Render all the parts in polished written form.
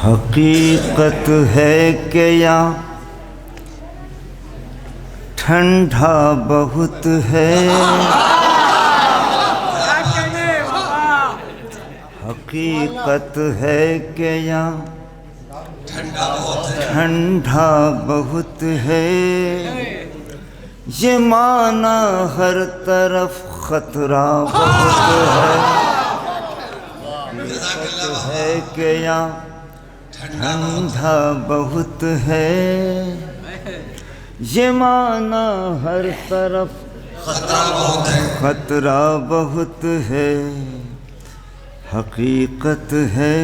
حقیقت ہے کہ یہاں ٹھنڈا بہت ہے، حقیقت ہے کہ یہاں ٹھنڈا بہت ہے، یہ مانا ہر طرف خطرہ بہت ہے، حقیقت ہے کہ یہاں ٹھنڈا بہت ہے، یہ مانا ہر طرف خطرہ بہت ہے، حقیقت ہے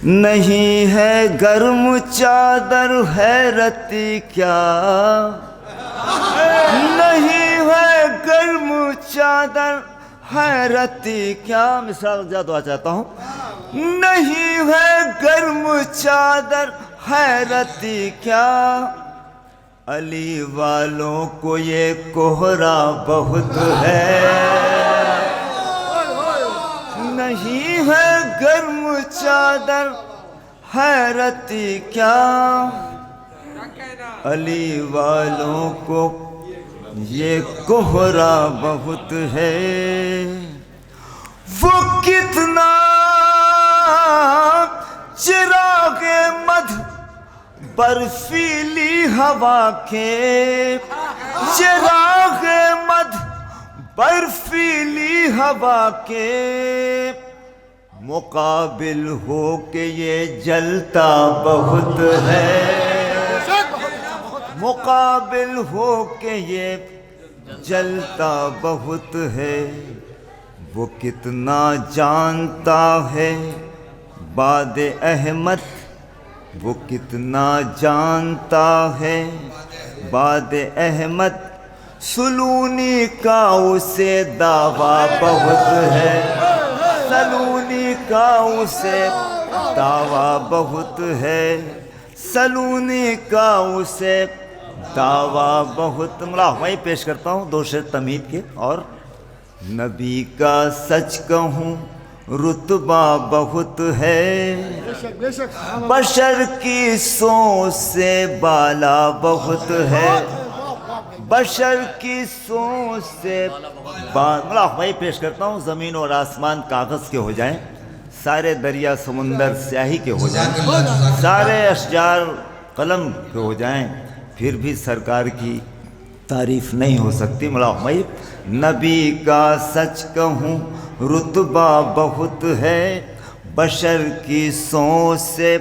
نہیں ہے گرم چادر حیرتی کیا، نہیں ہے گرم چادر حیرتی کیا، مثال زیادہ دعا چاہتا ہوں، نہیں ہے گرم چادر حیرتی کیا، علی والوں کو یہ کوہرا بہت ہے، نہیں ہے گرم چادر حیرتی کیا، علی والوں کو یہ کوہرا بہت ہے، وہ کتنا چراغ مدھ برفیلی ہوا کے، چراغ مدھ برفیلی ہوا کے مقابل ہو کہ یہ جلتا بہت ہے، مقابل ہو کہ یہ جلتا بہت ہے، وہ کتنا جانتا ہے باد احمد، وہ کتنا جانتا ہے باد احمد، سلونی کا اسے دعویٰ بہت ہے، سلونی کا اسے دعویٰ بہت ہے، سلونی کا اسے دعویٰ بہت۔ وہیں پیش کرتا ہوں دو شعر تمہید کے، اور نبی کا سچ کہوں رتبہ بہت ہے، بشر کی سوچ سے بالا بہت ہے، بشر کی سوچ سے وہیں پیش کرتا ہوں، زمین اور آسمان کاغذ کے ہو جائیں، سارے دریا سمندر سیاہی کے ہو جائیں، سارے اشجار قلم کے ہو جائیں، پھر بھی سرکار کی تعریف نہیں ہو سکتی۔ نبی کا سچ کہوں رتبہ بہت ہے، بشر کی سوچ سے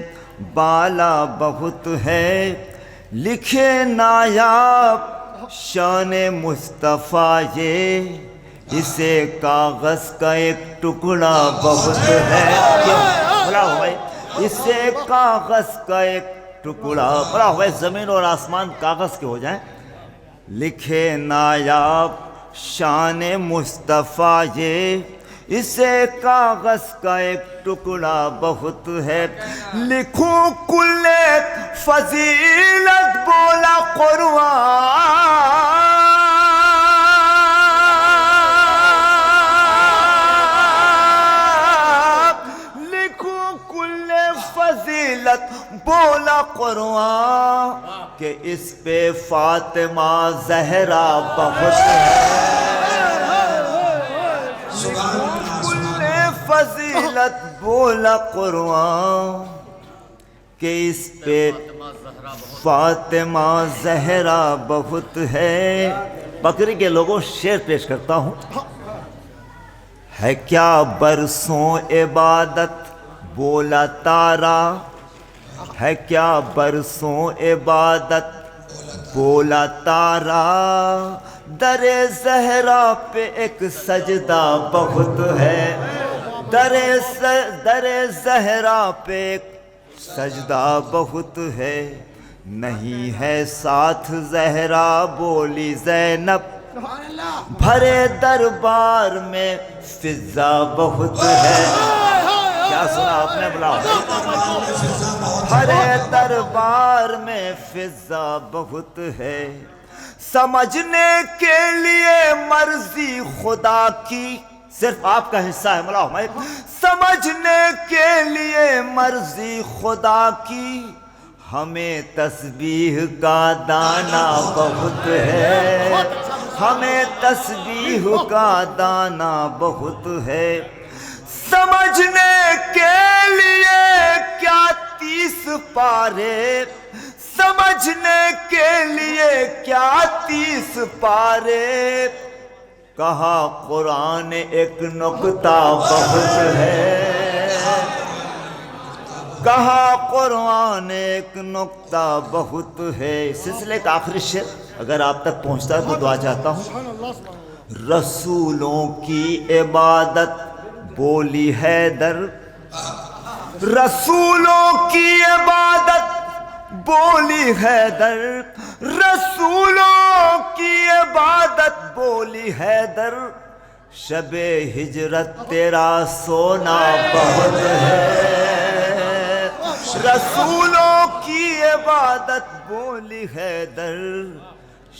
بالا بہت ہے، لکھے نایاب شان مصطفیٰ یہ، اسے کاغذ کا ایک ٹکڑا بہت ہے، اسے کاغذ کا ایک ٹکڑا، زمین اور آسمان کاغذ کے ہو جائیں، لکھے نایاب شان مصطفیٰ یہ، اسے کاغذ کا ایک ٹکڑا بہت ہے، لکھوں کل فضیلت بولا قرآن، لکھوں کل فضیلت بولا قرآن، کہ اس پہ فاطمہ زہرا بہت ہے، کل فضیلت بولا قرآن، کہ اس پہ فاطمہ زہرا بہت ہے۔ بکری کے لوگوں شعر پیش کرتا ہوں، ہے کیا برسوں عبادت بولا تارا، ہے کیا برسوں عبادت بولا تارا، در زہرا پہ ایک سجدہ بہت ہے، در زہرا پہ ایک سجدہ بہت ہے، نہیں ہے ساتھ زہرا بولی زینب، بھرے دربار میں فضا بہت ہے، کیا سنا آپ نے؟ بھرے دربار میں فضا بہت ہے، سمجھنے کے لیے مرضی خدا کی صرف آپ کا حصہ ہے، سمجھنے کے لیے مرضی خدا کی ہمیں تسبیح کا دانہ بہت ہے، ہمیں تسبیح کا دانہ بہت ہے، سمجھنے کے لیے کیا 30 پارے، سمجھنے کے لیے کیا 30 پارے، کہا قرآن ایک نکتہ بہت ہے، کہا قرآن ایک نکتہ بہت ہے۔ سلسلے کا آخری شعر اگر آپ تک پہنچتا ہے تو دعا چاہتا ہوں۔ رسولوں کی عبادت بولی حیدر، رسولوں کی عبادت بولی حیدر، رسولوں کی عبادت بولی حیدر، شب ہجرت تیرا سونا بہت ہے، رسولوں کی عبادت بولی حیدر،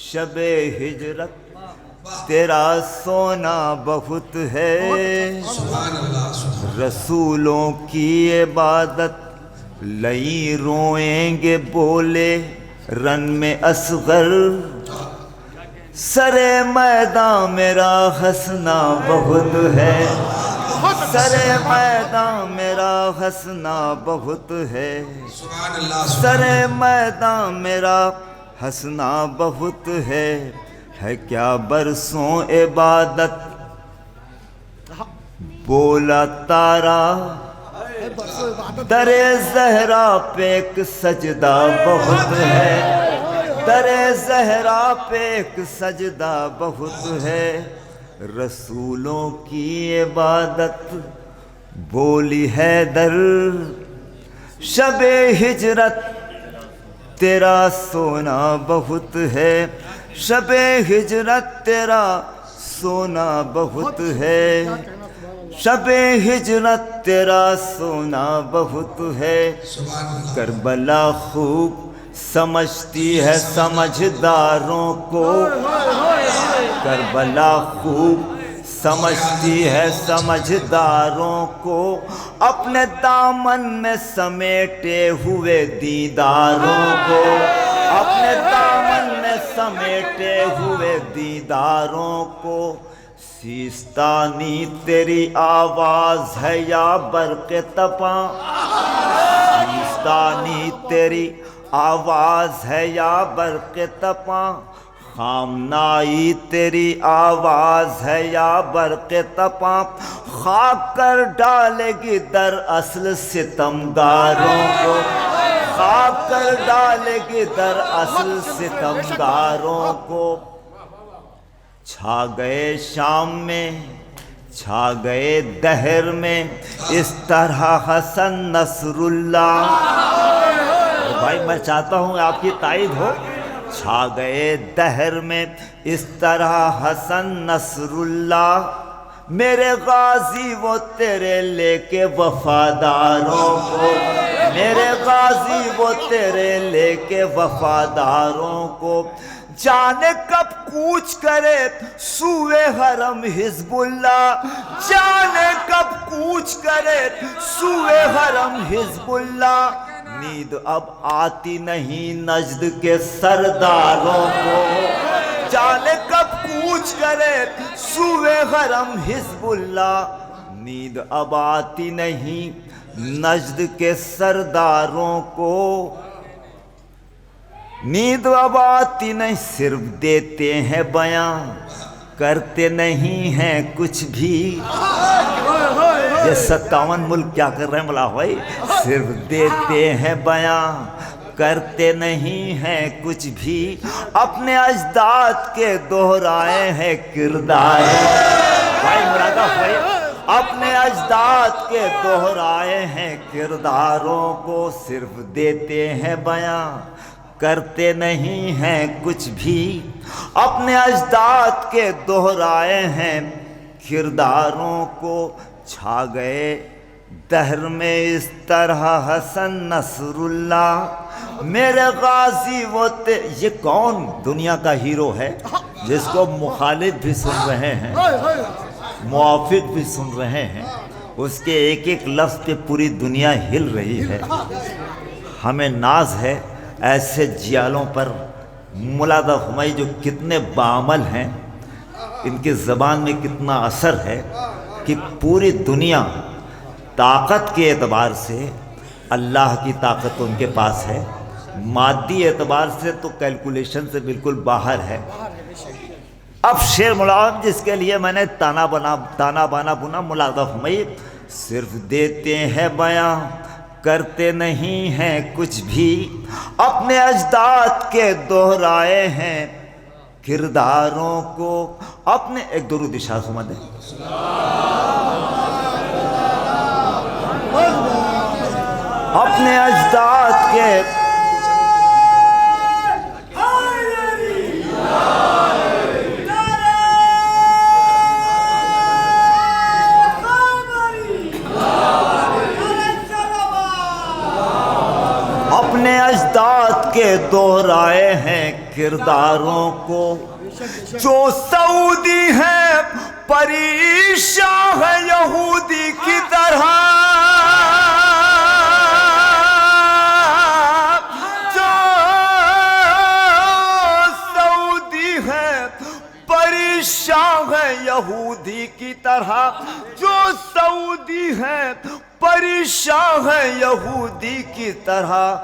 شب ہجرت تیرا سونا بہت ہے، رسولوں کی عبادت لئی روئیں گے بولے رن میں اصغر، سر میدان میرا ہنسنا بہت ہے، سر میدان میرا ہنسنا بہت ہے، سر میدان میرا ہنسنا بہت ہے کیا برسوں عبادت بولا تارا، در زہرا پہ ایک سجدہ بہت ہے، در زہرا پہ ایک سجدہ بہت ہے، رسولوں کی عبادت بولی حیدر، شب ہجرت تیرا سونا بہت ہے، شب ہجرت تیرا سونا بہت ہے، شب ہجرت تیرا سونا بہت ہے، کربلا خوب سمجھتی ہے سمجھداروں کو، کربلا خوب سمجھتی ہے سمجھداروں کو، اپنے دامن میں سمیٹے ہوئے دیداروں کو، اپنے دامن میں سمیٹے ہوئے دیداروں کو، سیستانی تیری آواز ہے یا برق تپاں، سیستانی تیری آواز ہے یا برق تپاں، خامنائی تیری آواز ہے یا برق تپاں، خاک کر ڈالے گی در اصل ستمگاروں کو، خاک کر ڈالے گی در اصل ستمگاروں کو، چھا گئے شام میں چھا گئے دہر میں اس طرح حسن نصر اللہ، بھائی میں چاہتا ہوں آپ کی تائید ہو، چھا گئے دہر میں اس طرح حسن نصر اللہ، میرے غازی وہ تیرے لے کے وفاداروں کو، میرے غازی وہ تیرے لے کے وفاداروں کو، جانے کب کوچ کرے سوئے حرم حزب اللہ، جانے کب کوچ کرے سوئے حرم حزب اللہ، نیند اب آتی نہیں نجد کے سرداروں کو، جانے کب کوچ کرے سوئے حرم حزب اللہ، نیند اب آتی نہیں نجد کے سرداروں کو، نیند اب آتی نہیں صرف دیتے ہیں بیان، کرتے نہیں ہیں کچھ بھی، یہ 57 ملک کیا کر رہے ہیں مولا بھائی، صرف دیتے ہیں بیان کرتے نہیں ہیں کچھ بھی، اپنے اجداد کے دہرائے ہیں کردار، بھائی مرادہ بھائی اپنے اجداد کے دہرائے ہیں کرداروں کو، صرف دیتے ہیں بیان کرتے نہیں ہیں کچھ بھی، اپنے اجداد کے دہرائے ہیں کرداروں کو، چھا گئے دہر میں اس طرح حسن نصر اللہ، میرے غازی وہ یہ کون دنیا کا ہیرو ہے جس کو مخالف بھی سن رہے ہیں موافق بھی سن رہے ہیں، اس کے ایک ایک لفظ پہ پوری دنیا ہل رہی ہے۔ ہمیں ناز ہے ایسے جیالوں پر۔ مولا ہمائی جو کتنے باعمل ہیں، ان کی زبان میں کتنا اثر ہے کہ پوری دنیا طاقت کے اعتبار سے اللہ کی طاقت ان کے پاس ہے، مادی اعتبار سے تو کیلکولیشن سے بالکل باہر ہے۔ اب شعر ملائم جس کے لیے میں نے تانا بانا بنا، مولا ہمائی صرف دیتے ہیں بیاں، کرتے نہیں ہیں کچھ بھی، اپنے اجداد کے دہرائے ہیں کرداروں کو اپنے۔ ایک درود ارشاد فرما دیں۔ اپنے اجداد کے اپنے اجداد کے دہرائے ہیں کرداروں کو، جو سعودی ہے پریشان ہے یہودی کی طرح، جو سعودی ہے پریشان ہے یہودی کی طرح، جو سعودی ہے پریشان ہے یہودی کی طرح،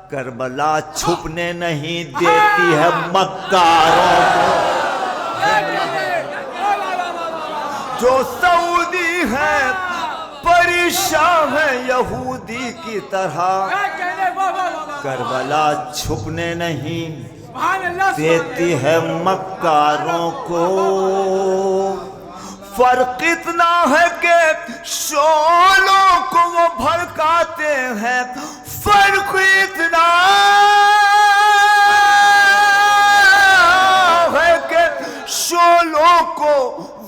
کربلا چھپنے نہیں دیتی ہے مکاروں کو، جو سعودی ہے پریشان ہے یہودی کی طرح، کربلا چھپنے نہیں دیتی ہے مکاروں کو۔ فرق اتنا ہے کہ شعلوں کو وہ بھڑکاتے ہیں، فرق اتنا ہے کہ شعلوں کو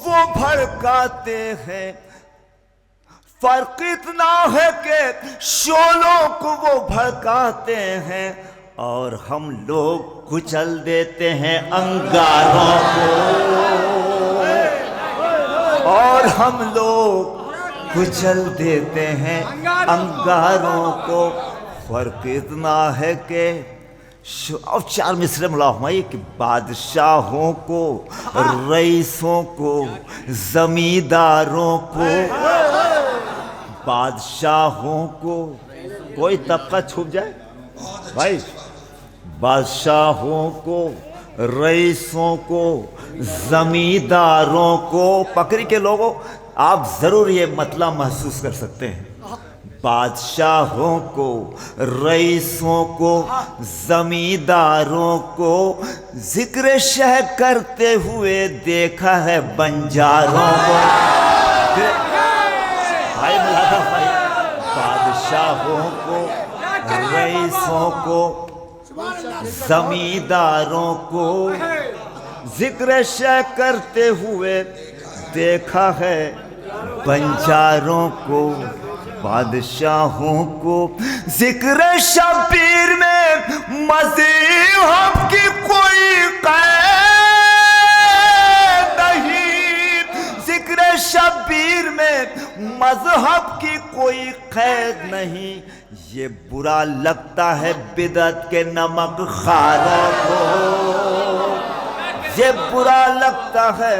وہ بھڑکاتے ہیں، فرق اتنا ہے کہ شعلوں کو وہ بھڑکاتے ہیں، اور ہم لوگ کچل دیتے ہیں انگاروں کو، اور ہم لوگ کچل دیتے ہیں انگاروں کو۔ فرق اتنا ہے کہ اور چار مصرے مولا ہمائی کہ بادشاہوں کو، رئیسوں کو، زمینداروں کو، بادشاہوں کو، کوئی طبقہ چھپ جائے بھائی، بادشاہوں کو، رئیسوں کو، زمینداروں کو، پکری کے لوگوں آپ ضرور یہ مطلب محسوس کر سکتے ہیں، بادشاہوں کو، رئیسوں کو، زمینداروں کو ذکر شہ کرتے ہوئے دیکھا ہے بنجاروں کو۔ بھائی ملاحظہ بھائی، بادشاہوں کو، رئیسوں کو، زمینداروں کو ذکر شہ کرتے ہوئے دیکھا ہے بنجاروں کو، بادشاہوں کو ذکر شبیر میں مذہب کی کوئی قید نہیں، ذکر شبیر میں مذہب کی کوئی قید نہیں، یہ برا لگتا ہے بدعت کے نمک خاروں کو، یہ برا لگتا ہے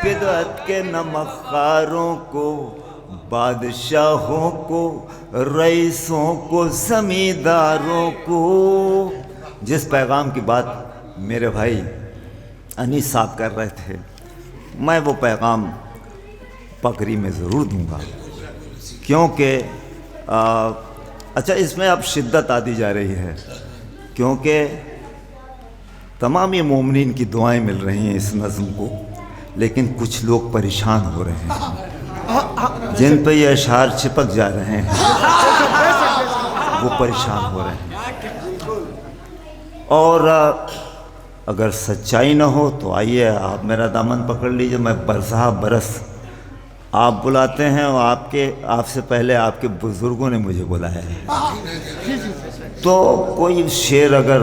بدعت کے نمک خاروں کو، بادشاہوں کو، رئیسوں کو، زمینداروں کو۔ جس پیغام کی بات میرے بھائی انیس صاحب کر رہے تھے، میں وہ پیغام پکری میں ضرور دوں گا، کیونکہ اچھا اس میں اب شدت آتی جا رہی ہے، کیونکہ تمامی مومنین کی دعائیں مل رہی ہیں اس نظم کو، لیکن کچھ لوگ پریشان ہو رہے ہیں، جن پہ یہ اشعار چپک جا رہے ہیں وہ پریشان ہو رہے ہیں، اور اگر سچائی نہ ہو تو آئیے آپ میرا دامن پکڑ لیجئے، میں برسہ برس آپ بلاتے ہیں، اور آپ سے پہلے آپ کے بزرگوں نے مجھے بلایا ہے، تو کوئی شعر اگر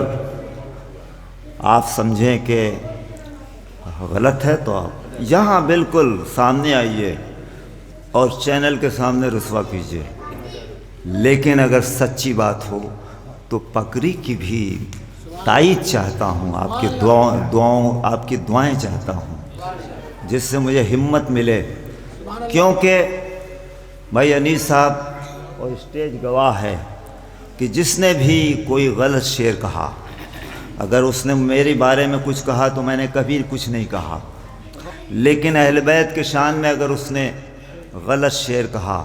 آپ سمجھیں کہ غلط ہے تو آپ یہاں بالکل سامنے آئیے، اور چینل کے سامنے رسوا کیجیے، لیکن اگر سچی بات ہو تو پگڑی کی بھی تائید چاہتا ہوں، آپ کی دعاؤں آپ کی دعائیں چاہتا ہوں، جس سے مجھے ہمت ملے، کیونکہ بھائی انیس صاحب اور اسٹیج گواہ ہے کہ جس نے بھی کوئی غلط شعر کہا، اگر اس نے میرے بارے میں کچھ کہا تو میں نے کبھی کچھ نہیں کہا، لیکن اہل بیت کے شان میں اگر اس نے غلط شعر کہا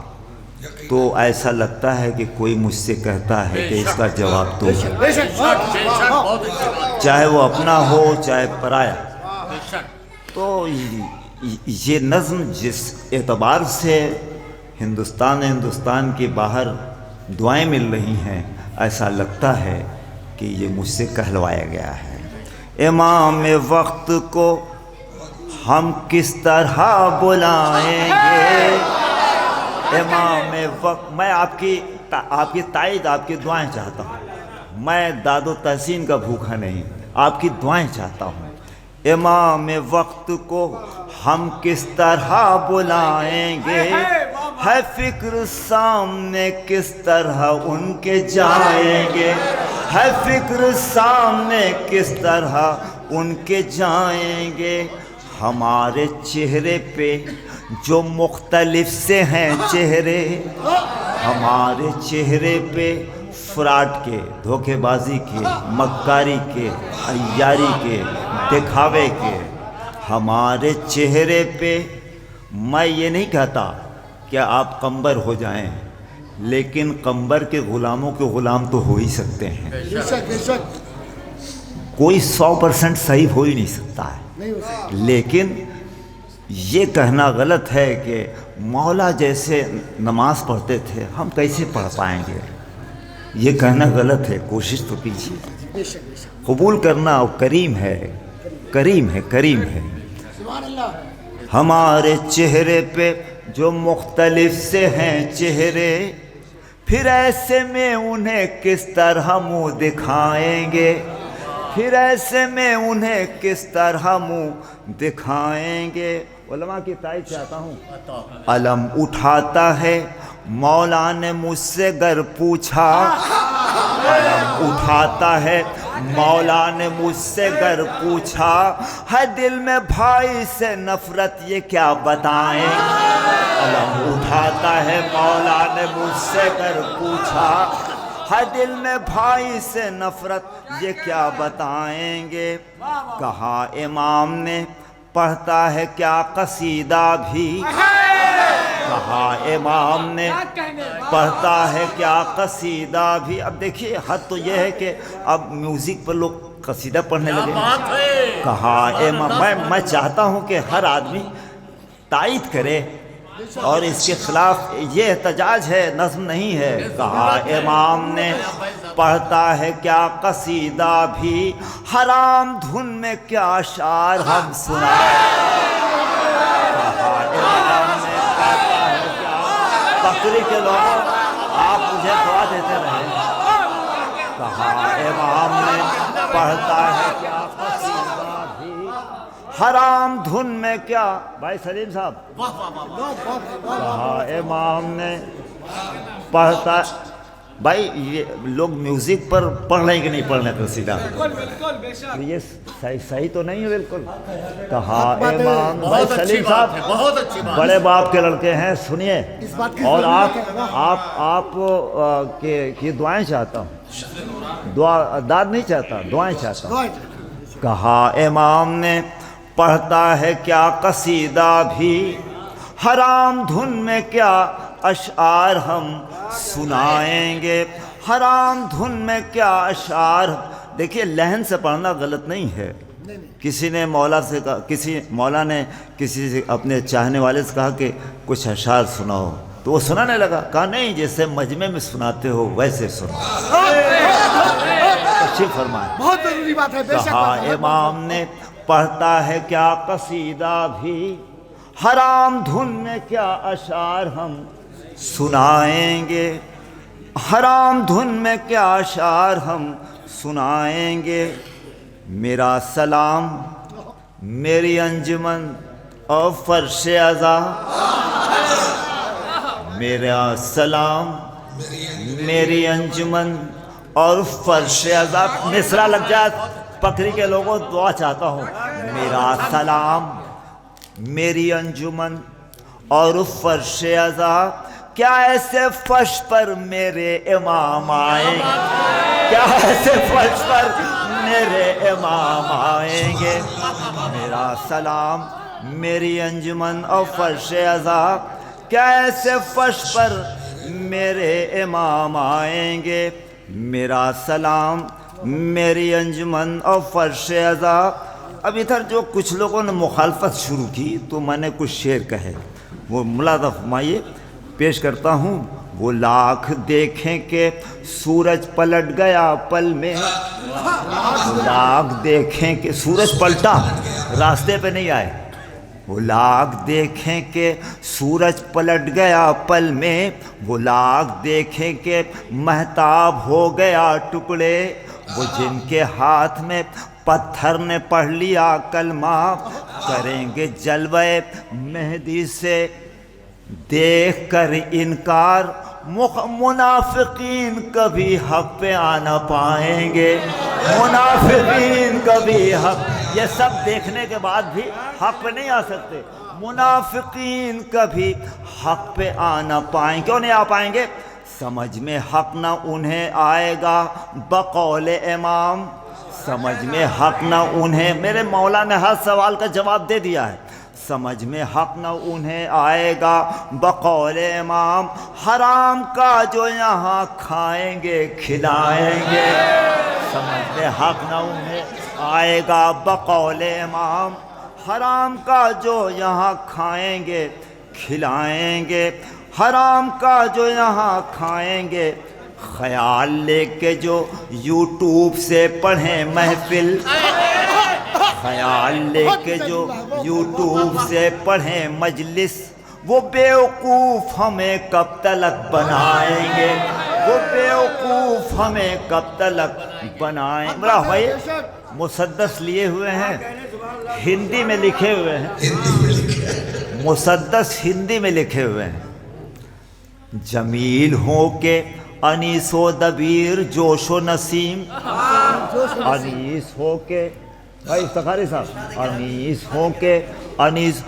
تو ایسا لگتا ہے کہ کوئی مجھ سے کہتا ہے کہ اس کا جواب دو، چاہے وہ اپنا ہو چاہے پرایا۔ تو یہ نظم جس اعتبار سے ہندوستان کے باہر دعائیں مل رہی ہیں، ایسا لگتا ہے کہ یہ مجھ سے کہلوایا گیا ہے۔ امام وقت کو ہم کس طرح بلائیں گے، امام وقت، میں آپ کی تائید، آپ کی دعائیں چاہتا ہوں، میں داد و تحسین کا بھوکا نہیں، آپ کی دعائیں چاہتا ہوں۔ امام وقت کو ہم کس طرح بلائیں گے، ہے فکر سامنے کس طرح ان کے جائیں گے، ہے فکر سامنے کس طرح ان کے جائیں گے، ہمارے چہرے پہ جو مختلف سے ہیں چہرے، ہمارے چہرے پہ فراڈ کے، دھوکے بازی کے، مکاری کے، عیاری کے، دکھاوے کے، ہمارے چہرے پہ، میں یہ نہیں کہتا کہ آپ قمبر ہو جائیں، لیکن قمبر کے غلاموں کے غلام تو ہو ہی سکتے ہیں، کوئی 100% صحیح ہو ہی نہیں سکتا ہے، لیکن یہ کہنا غلط ہے کہ مولا جیسے نماز پڑھتے تھے ہم کیسے پڑھ پائیں گے، یہ کہنا غلط ہے، کوشش تو کیجیے، قبول کرنا کریم ہے، کریم ہے، کریم ہے۔ ہمارے چہرے پہ جو مختلف سے ہیں چہرے، پھر ایسے میں انہیں کس طرح منہ دکھائیں گے، پھر ایسے میں انہیں کس طرح منہ دکھائیں گے۔ علماء کی تائید چاہتا ہوں۔ علم اٹھاتا ہے مولا نے مجھ سے گر پوچھا، علم اٹھاتا ہے مولا نے مجھ سے گر پوچھا، ہے دل میں بھائی سے نفرت یہ کیا بتائیں، علم اٹھاتا ہے مولا نے مجھ سے گر پوچھا، ہے دل میں بھائی سے نفرت یہ کیا بتائیں گے، کہا امام نے پڑھتا ہے کیا قصیدہ بھی، کہا امام نے پڑھتا ہے کیا قصیدہ بھی۔ اب دیکھیے حد تو یہ ہے کہ اب میوزک پر لوگ قصیدہ پڑھنے لگے، کہا امام، میں چاہتا ہوں کہ ہر آدمی تائید کرے اور اس کے خلاف یہ احتجاج ہے، نظم نہیں ہے۔ کہا امام نے پڑھتا ہے کیا قصیدہ بھی، حرام دھن میں کیا اشعار ہم سنائیں، کہا امام نے پڑھتا ہے کیا، بکری کے لوگوں آپ مجھے دعا دیتے رہے، کہا امام نے پڑھتا ہے کیا قصیدہ بھی، حرام دھن میں کیا، بھائی سلیم صاحب، کہا امام نے پڑھتا، بھائی یہ لوگ میوزک پر پڑھ رہے ہیں کہ نہیں پڑھ رہے قصیدہ، یہ صحیح تو نہیں ہے بالکل، کہا امام، بھائی سلیم صاحب بڑے باپ کے لڑکے ہیں، سنیے، اور آپ کی دعائیں چاہتا ہوں، داد نہیں چاہتا، دعائیں چاہتا ہوں۔ کہا امام نے پڑھتا ہے کیا قصیدہ بھی، حرام دھن میں کیا اشعار ہم سنائیں گے، حرام دھن میں کیا اشعار۔ دیکھیے لحن سے پڑھنا غلط نہیں ہے، کسی نے مولا نے کسی سے اپنے چاہنے والے سے کہا کہ کچھ اشعار سناؤ، تو وہ سنانے لگا، کہا نہیں جیسے مجمع میں سناتے ہو ویسے سنو، تشریف فرمائیں۔ بہت ضروری بات ہے، کہا امام نے پڑھتا ہے کیا قصیدہ بھی، حرام دھن میں کیا اشعار ہم سنائیں گے، حرام دھن میں کیا اشعار ہم سنائیں گے، میرا سلام میری انجمن اور فرش عزا، میرا سلام میری انجمن اور فرش عزا. مصرع لگ جائے پکری کے لوگوں دعا چاہتا ہوں. میرا سلام میری انجمن اور فرش عزا. کیا ایسے فرش پر میرے امام آئیں گے؟ کیا ایسے فرش پر میرے امام آئیں گے؟ میرا سلام میری انجمن اور فرش عزا. کیا ایسے فرش پر میرے امام آئیں گے؟ میرا سلام میری انجمن اور فرش عزا. اب ادھر جو کچھ لوگوں نے مخالفت شروع کی تو میں نے کچھ شعر کہے، وہ ملاحظہ فرمائیے، پیش کرتا ہوں. وہ لاکھ دیکھیں کہ سورج پلٹ گیا پل میں. وہ لاکھ دیکھیں کہ سورج پلٹا، راستے پہ نہیں آئے. وہ لاکھ دیکھیں کہ سورج پلٹ گیا پل میں. وہ لاکھ دیکھیں کہ مہتاب ہو گیا ٹکڑے. وہ جن کے ہاتھ میں پتھر نے پڑھ لیا کلمہ، کریں گے جلوہ مہدی سے دیکھ کر انکار. منافقین کبھی حق پہ آنا پائیں گے. منافقین کبھی حق، یہ سب دیکھنے کے بعد بھی حق پہ نہیں آ سکتے. منافقین کبھی حق پہ آنا پائیں. کیوں نہیں آ پائیں گے؟ سمجھ میں حق نہ انہیں آئے گا بقول امام. سمجھ میں حق نہ انہیں، میرے مولا نے ہر سوال کا جواب دے دیا ہے. سمجھ میں حق نہ انہیں آئے گا بقول امام. حرام کا جو یہاں کھائیں گے کھلائیں گے. سمجھ میں حق نہ انہیں آئے گا بقول امام. حرام کا جو یہاں کھائیں گے کھلائیں گے. حرام کا جو یہاں کھائیں گے. خیال لے کے جو یوٹیوب سے پڑھیں محفل. خیال لے کے جو یوٹیوب سے پڑھیں مجلس. وہ بیوقوف ہمیں کب تلک بنائیں گے. وہ بیوقوف ہمیں کب تلک بنائیں. برا بھائی مسدس لیے ہوئے ہیں، ہندی میں لکھے ہوئے ہیں. مسدس ہندی میں لکھے ہوئے ہیں. جمیل ہو کے انیس و دبیر جوش و نسیم. انیس ہو کے بھائی افتخاری صاحب، انیس ہو کے انیس،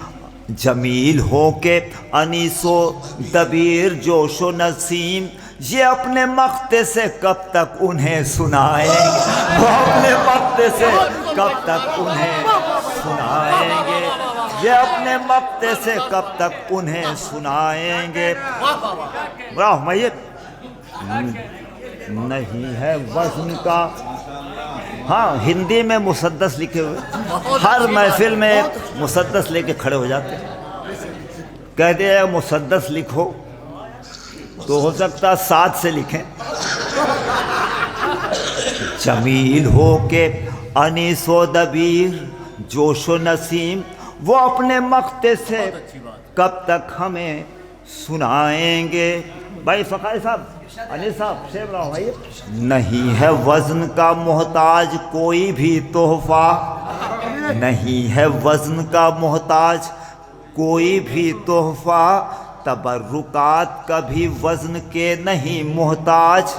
جمیل ہو کے انیس و دبیر جوش و نسیم. یہ اپنے مقتے سے کب تک انہیں سنائیں گے. وہ اپنے مقتے سے کب تک انہیں سنائیں گے. یہ اپنے مقتے سے کب تک انہیں سنائیں گے. یہ نہیں ہے وزن کا. ہاں ہندی میں مسدس لکھے ہوئے، ہر محفل میں مسدس لے کے کھڑے ہو جاتے. کہتے ہیں مسدس لکھو تو ہو سکتا 7 سے لکھیں. جمیل ہو کے انیس و دبیر جوش و نسیم. وہ اپنے مقتے سے کب تک ہمیں سنائیں گے. بھائی فقاری صاحب، انیس صاحب، شیخ رہا بھائی. نہیں ہے وزن کا محتاج کوئی بھی تحفہ. نہیں ہے وزن کا محتاج کوئی بھی تحفہ. تبرکات کبھی وزن کے نہیں محتاج.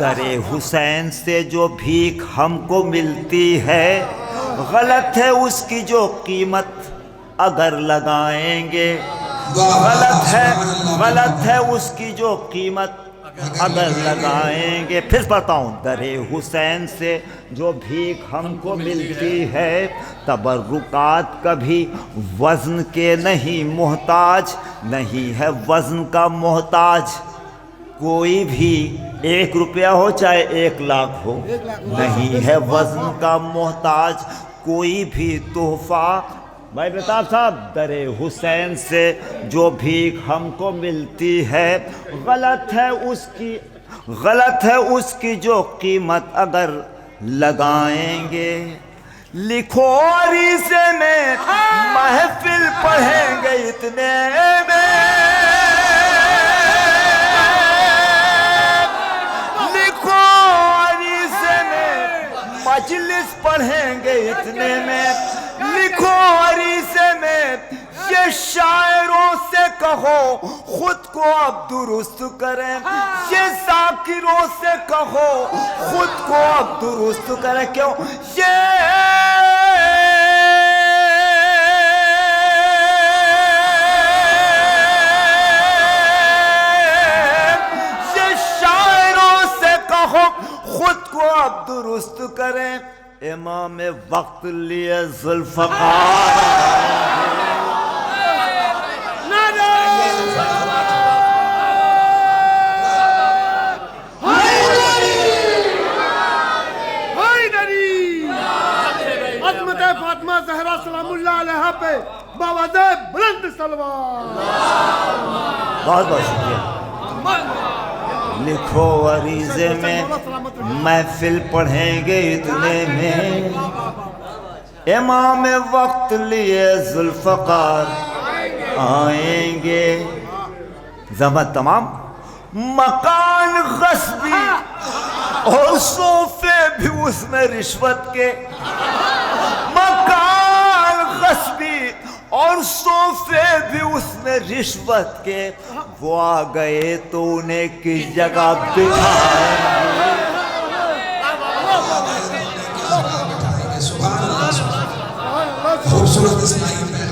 در حسین سے جو بھیک ہم کو ملتی ہے، غلط ہے اس کی جو قیمت اگر لگائیں گے. غلط ہے اس کی جو قیمت اگر لگائیں گے. پھر پڑھتا ہوں. در حسین سے جو بھیک ہم کو ملتی ہے، تبرکات کبھی وزن کے نہیں محتاج. نہیں ہے وزن کا محتاج کوئی بھی، 1 روپیہ ہو چاہے 1 لاکھ ہو. نہیں ہے وزن کا محتاج کوئی بھی تحفہ. بھائی بتاب صاحب، در حسین سے جو بھیک ہم کو ملتی ہے، غلط ہے اس کی جو قیمت اگر لگائیں گے. لکھو عریضے میں محفل پڑھیں گے اتنے میں. لکھو عریضے میں مجلس پڑھیں گے اتنے میں. لکھو عریضے میں یہ شاعروں سے کہو خود کو اب درست کریں، یہ ذاکروں سے کہو خود کو اب درست کریں، کیوں یہ شاعروں سے کہو خود کو اب درست کریں، امام وقت لیے ذوالفقار فاطمہ زہرا سلام اللہ علیہ پہ باوجہ بلند سلوات. بہت بہت شکریہ. لکھو عریضے میں محفل پڑھیں گے اتنے میں، امام وقت لیے ذوالفقار آئیں گے. زحمت تمام. مکان غصبی اور صوفے بھی اس میں رشوت کے، مکان غصبی اور صوفے بھی اس میں رشوت کے، وہ آ گئے تو انہیں کس جگہ بٹھائیں خوبصورت اسماعیل